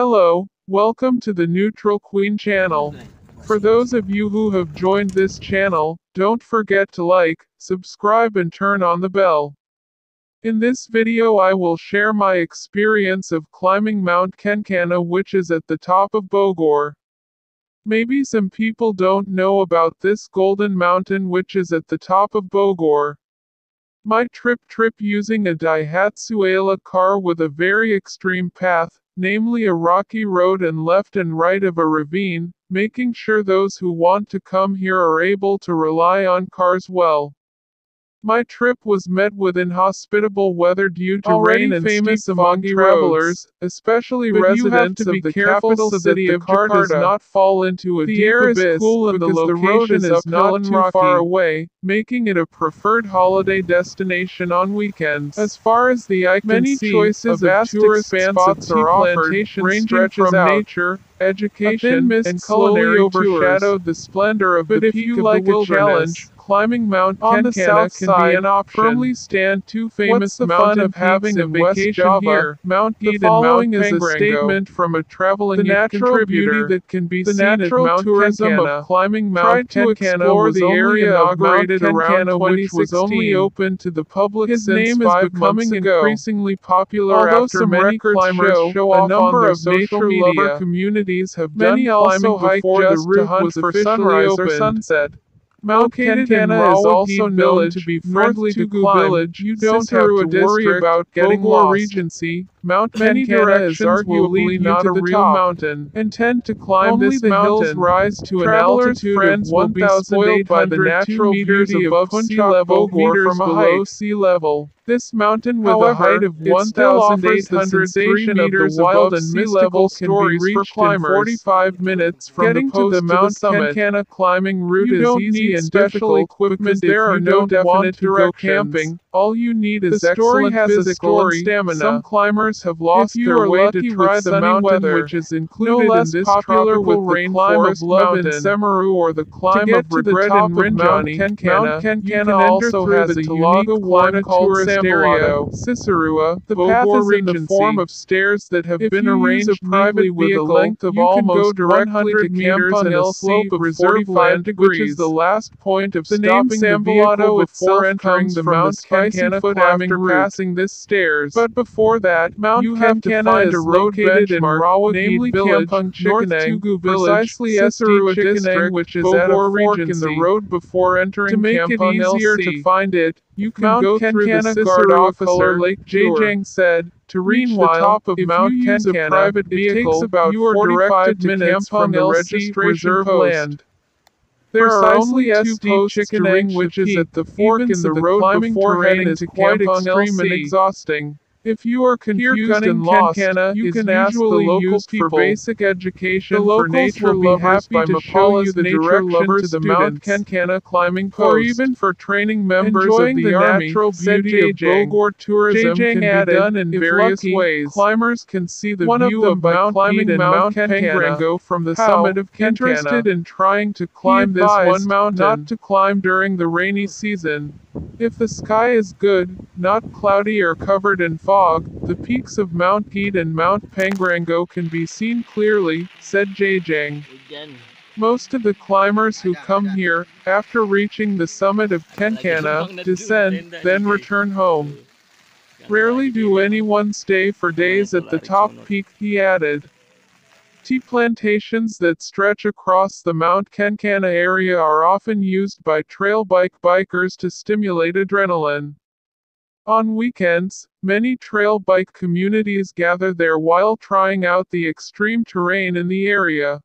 Hello, welcome to the Neutral Queen channel. For those of you who have joined this channel, don't forget to like, subscribe and turn on the bell. In this video I will share my experience of climbing Mount Kencana, which is at the top of Bogor. Maybe some people don't know about this golden mountain which is at the top of Bogor. My trip using a Daihatsu car with a very extreme path, namely a rocky road and left and right of a ravine, making sure those who want to come here are able to rely on cars well. My trip was met with inhospitable weather due to rain and famous among travelers, especially residents of the capital city of Jakarta, does not fall into a deep abyss cool and because the road is uphill and not too far away, making it a preferred holiday destination on weekends. As far as the eye can see, choices of tourist spots are offered, ranging from nature, education, and culinary overshadowed the splendor of the peak of the wilderness. Climbing Mount Kencana can be an option. Firmly stand two famous mountain peaks in vacation here. Mount Gede and Mount Pangrango. Is a statement from a traveling natural beauty that can be seen at Mount Kencana. Of climbing Mount Kencana was the area inaugurated around 2016, which was only open to the public since 5 months ago. His name is becoming increasingly popular after many climbers show off on their social media. Communities have done climbing before the route was officially opened. Sunset. Mount Kencana is also known to be friendly to climb. You don't have to worry about getting lost. Regency, Mount Kencana is arguably not a real mountain. Intend to climb this mountain. Hills rise to an altitude of 1,800 by the natural beauty above Puncak of Bogor from below sea level. This mountain with a height of 1,803 meters wild and mystical stories for climbers. 45 minutes from getting to the Mount Kencana climbing route is easy and special equipment. There are no definite directions. Camping. All you need is excellent physical and stamina. Some climbers have lost their way to try the mountain, which is included in this popular with the climb of Love in Semeru or the climb of Regret in Rinjani. Mount Kencana also has a unique climb called Cicerua. The path is in the form of stairs that have been arranged privately with a length of almost 100 meters and a slope of 45 degrees, which is the last point of stopping the vehicle before entering the Mount Kencana foot after passing this stairs. But before that, Mount Kencana is located in Rawagede village, North Tugu village, precisely Cicerua district, which is at a fork in the road before entering. To make it easier to find it, you can go through the Cicerua officer Lake Jajang said. To reach the top of Mount Kencana, it takes about 45 minutes from the registration post. There are only two chickening, which is at the fork in the road before heading to quite extreme and exhausting. If you are confused and lost, you can ask the locals for basic education. The locals will be happy to show you the direction to the Mount Kencana climbing post. Or even for training members of the Army, natural beauty of Bogor tourism can be done in various ways. Climbers can see the view of Mount climbing Mount Pangrango from the summit of Kencana. Interested in trying to climb this one mountain, not to climb during the rainy season. If the sky is good, not cloudy or covered in fog, the peaks of Mount Gede and Mount Pangrango can be seen clearly, said Jajang. Most of the climbers who come here, after reaching the summit of Kencana, descend, then return home. Rarely do anyone stay for days at the top peak, he added. Tea plantations that stretch across the Mount Kencana area are often used by trail bikers to stimulate adrenaline. On weekends, many trail bike communities gather there while trying out the extreme terrain in the area.